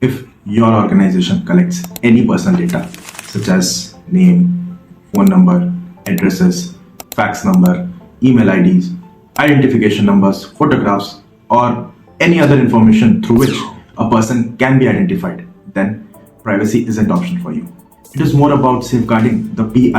If your organization collects any personal data, such as name, phone number, addresses, fax number, email IDs, identification numbers, photographs, or any other information through which a person can be identified, then privacy is an option for you. It is more about safeguarding the PII,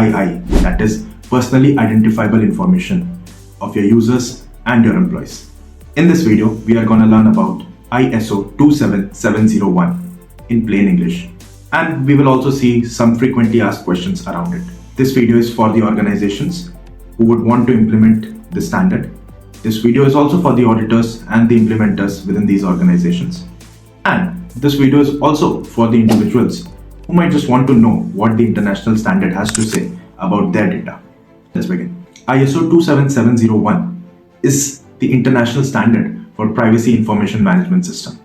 that is, personally identifiable information of your users and your employees. In this video, we are going to learn about ISO 27701 in plain English, and we will also see some frequently asked questions around it. This video is for the organizations who would want to implement the standard. This video is also for the auditors and the implementers within these organizations. And this video is also for the individuals who might just want to know what the international standard has to say about their data. Let's begin. ISO 27701 is the international standard for privacy information management system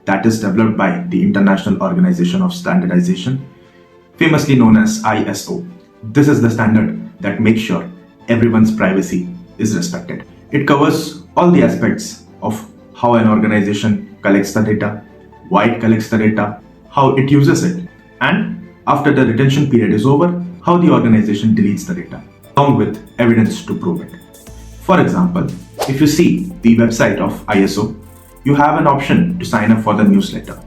that is developed by the International Organization of Standardization, famously known as ISO. This is the standard that makes sure everyone's privacy is respected. It covers all the aspects of how an organization collects the data, why it collects the data, how it uses it, and after the retention period is over, how the organization deletes the data, along with evidence to prove it. For example, if you see the website of ISO, you have an option to sign up for the newsletter.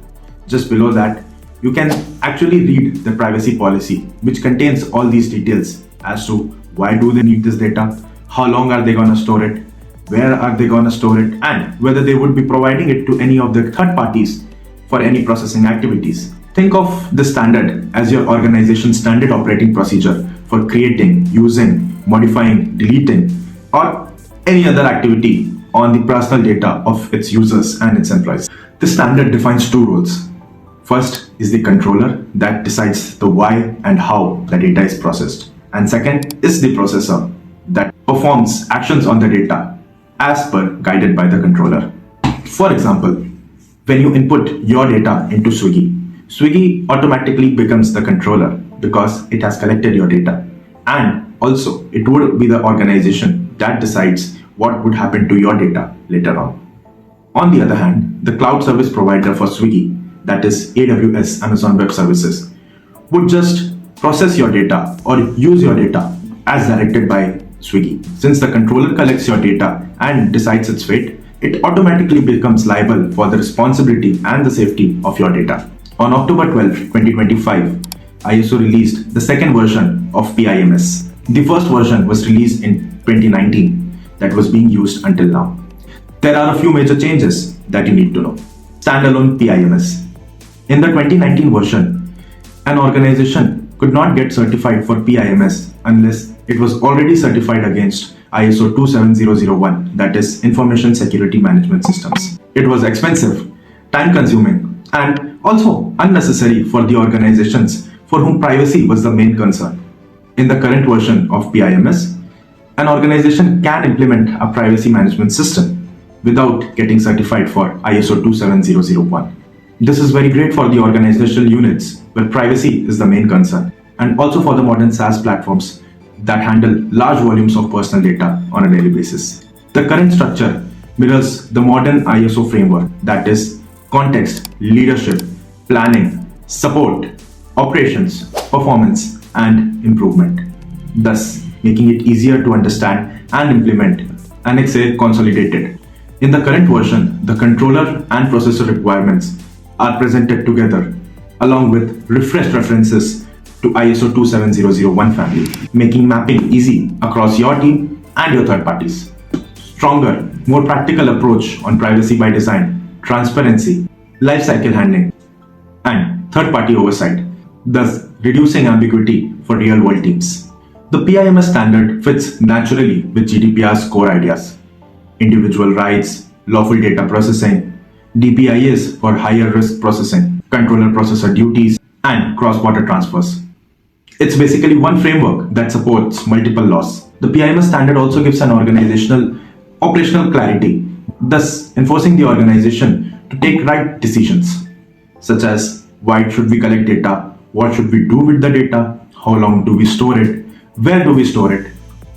Just below that, you can actually read the privacy policy, which contains all these details as to why do they need this data, how long are they going to store it, where are they going to store it, and whether they would be providing it to any of the third parties for any processing activities. Think of the standard as your organization's standard operating procedure for creating, using, modifying, deleting, or any other activity on the personal data of its users and its employees. This standard defines two roles. First is the controller that decides the why and how the data is processed. And second is the processor that performs actions on the data as per guided by the controller. For example, when you input your data into Swiggy automatically becomes the controller because it has collected your data. And also, it would be the organization that decides what would happen to your data later on. On the other hand, the cloud service provider for Swiggy, that is AWS, Amazon Web Services, would just process your data or use your data as directed by Swiggy. Since the controller collects your data and decides its fate, it automatically becomes liable for the responsibility and the safety of your data. On October 12, 2025, ISO released the second version of PIMS. The first version was released in 2019 that was being used until now. There are a few major changes that you need to know. Standalone PIMS. In the 2019 version, an organization could not get certified for PIMS unless it was already certified against ISO 27001, that is Information Security Management Systems. It was expensive, time-consuming, and also unnecessary for the organizations for whom privacy was the main concern. In the current version of PIMS, an organization can implement a privacy management system without getting certified for ISO 27001. This is very great for the organizational units where privacy is the main concern, and also for the modern SaaS platforms that handle large volumes of personal data on a daily basis. The current structure mirrors the modern ISO framework, that is context, leadership, planning, support, operations, performance, and improvement, thus making it easier to understand and implement and consolidated. In the current version, the controller and processor requirements are presented together along with refreshed references to ISO 27001 family, making mapping easy across your team and your third parties. Stronger, more practical approach on privacy by design, transparency, lifecycle handling, and third-party oversight, thus reducing ambiguity for real-world teams. The PIMS standard fits naturally with GDPR's core ideas: individual rights, lawful data processing, DPIs for higher risk processing, controller processor duties, and cross-border transfers. It's basically one framework that supports multiple laws. The PIMS standard also gives an organizational operational clarity, thus enforcing the organization to take right decisions, such as why should we collect data, what should we do with the data, how long do we store it, where do we store it,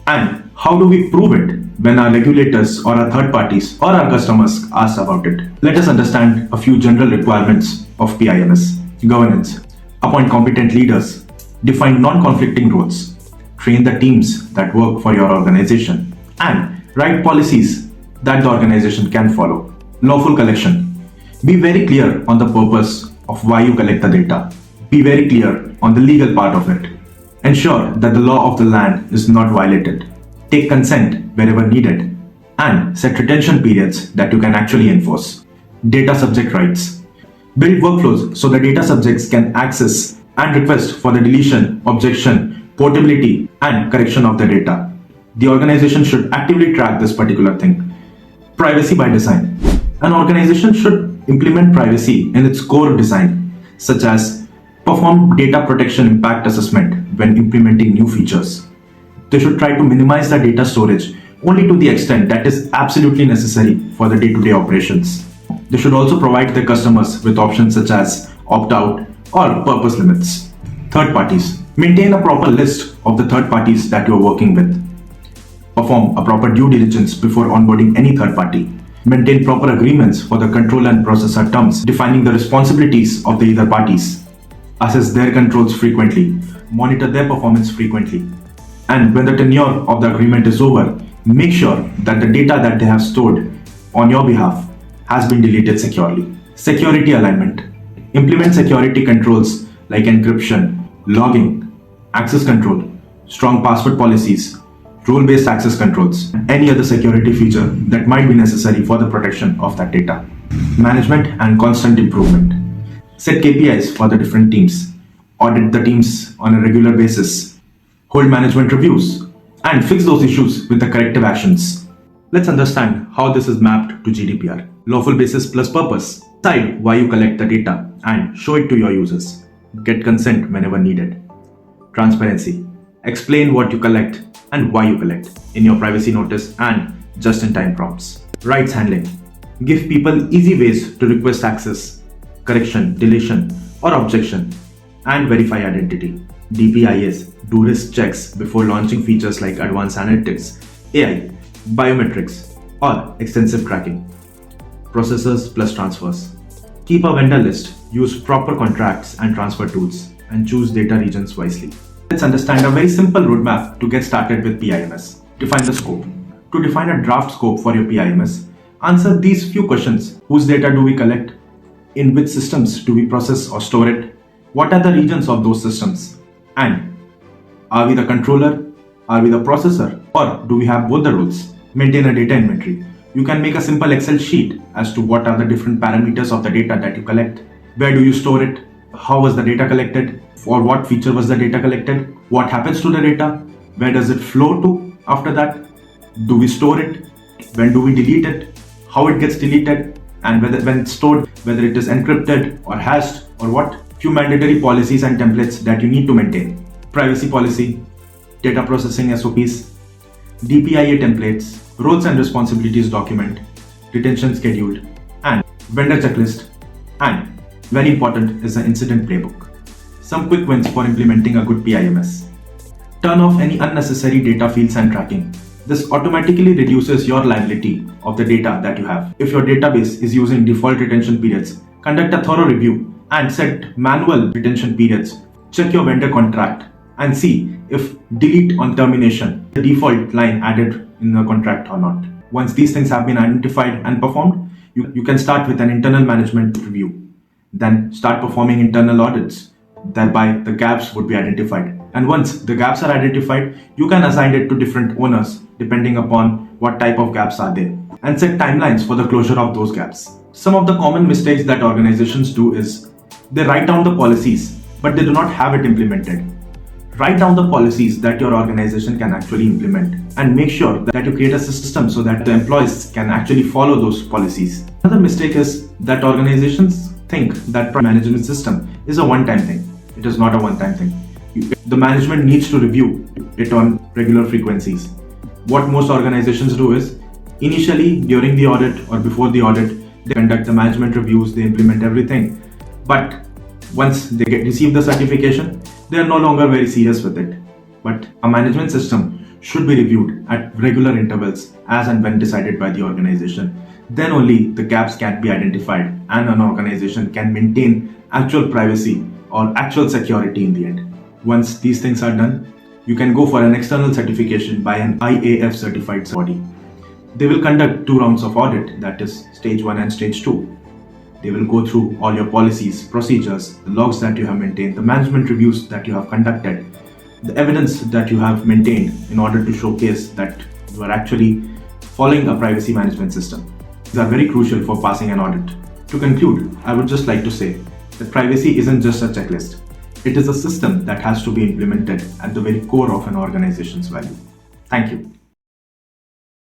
and how do we prove it when our regulators or our third parties or our customers ask about it. Let us understand a few general requirements of PIMS. Governance. Appoint competent leaders. Define non-conflicting roles. Train the teams that work for your organization. And write policies that the organization can follow. Lawful collection. Be very clear on the purpose of why you collect the data. Be very clear on the legal part of it. Ensure that the law of the land is not violated. Take consent wherever needed. And set retention periods that you can actually enforce. Data subject rights. Build workflows so the data subjects can access and request for the deletion, objection, portability, and correction of the data. The organization should actively track this particular thing. Privacy by design. An organization should implement privacy in its core design, such as perform data protection impact assessment when implementing new features. They should try to minimize the data storage only to the extent that is absolutely necessary for the day-to-day operations. They should also provide their customers with options such as opt-out or purpose limits. Third parties. Maintain a proper list of the third parties that you are working with. Perform a proper due diligence before onboarding any third party. Maintain proper agreements for the controller and processor terms, defining the responsibilities of the either parties. Assess their controls frequently. Monitor their performance frequently. And when the tenure of the agreement is over, make sure that the data that they have stored on your behalf has been deleted securely. Security alignment. Implement security controls like encryption, logging, access control, strong password policies, role-based access controls, and any other security feature that might be necessary for the protection of that data. Management and constant improvement. Set KPIs for the different teams. Audit the teams on a regular basis. Hold management reviews and fix those issues with the corrective actions. Let's understand how this is mapped to GDPR. Lawful basis plus purpose. Decide why you collect the data and show it to your users. Get consent whenever needed. Transparency. Explain what you collect and why you collect in your privacy notice and just-in-time prompts. Rights handling. Give people easy ways to request access, correction, deletion, or objection, and verify identity. DPIs. Do risk checks before launching features like advanced analytics, AI, biometrics, or extensive tracking. Processors plus transfers. Keep a vendor list, use proper contracts and transfer tools, and choose data regions wisely. Let's understand a very simple roadmap to get started with PIMS. Define the scope. To define a draft scope for your PIMS, answer these few questions. Whose data do we collect? In which systems do we process or store it? What are the regions of those systems? And are we the controller? Are we the processor? Or do we have both the roles? Maintain a data inventory. You can make a simple Excel sheet as to what are the different parameters of the data that you collect. Where do you store it? How was the data collected? For what feature was the data collected? What happens to the data? Where does it flow to after that? Do we store it? When do we delete it? How it gets deleted? And when it's stored, whether it is encrypted or hashed or what? Few mandatory policies and templates that you need to maintain. Privacy policy, data processing SOPs, DPIA templates, roles and responsibilities document, retention schedule, and vendor checklist, and very important is the incident playbook. Some quick wins for implementing a good PIMS. Turn off any unnecessary data fields and tracking. This automatically reduces your liability of the data that you have. If your database is using default retention periods, conduct a thorough review and set manual retention periods. Check your vendor contract and see if delete on termination, the default line added in the contract or not. Once these things have been identified and performed, you can start with an internal management review. Then start performing internal audits. Thereby the gaps would be identified. And once the gaps are identified, you can assign it to different owners depending upon what type of gaps are there, and set timelines for the closure of those gaps. Some of the common mistakes that organizations do is they write down the policies, but they do not have it implemented. Write down the policies that your organization can actually implement and make sure that you create a system so that the employees can actually follow those policies. Another mistake is that organizations think that management system is a one-time thing. It is not a one-time thing. The management needs to review it on regular frequencies. What most organizations do is, initially during the audit or before the audit, they conduct the management reviews, they implement everything. But once they receive the certification, they are no longer very serious with it. But a management system should be reviewed at regular intervals as and when decided by the organization. Then only the gaps can be identified and an organization can maintain actual privacy or actual security in the end. Once these things are done, you can go for an external certification by an IAF certified body. They will conduct 2 rounds of audit, that is stage 1 and stage 2. They will go through all your policies, procedures, the logs that you have maintained, the management reviews that you have conducted, the evidence that you have maintained in order to showcase that you are actually following a privacy management system. These are very crucial for passing an audit. To conclude, I would just like to say that privacy isn't just a checklist. It is a system that has to be implemented at the very core of an organization's value. Thank you.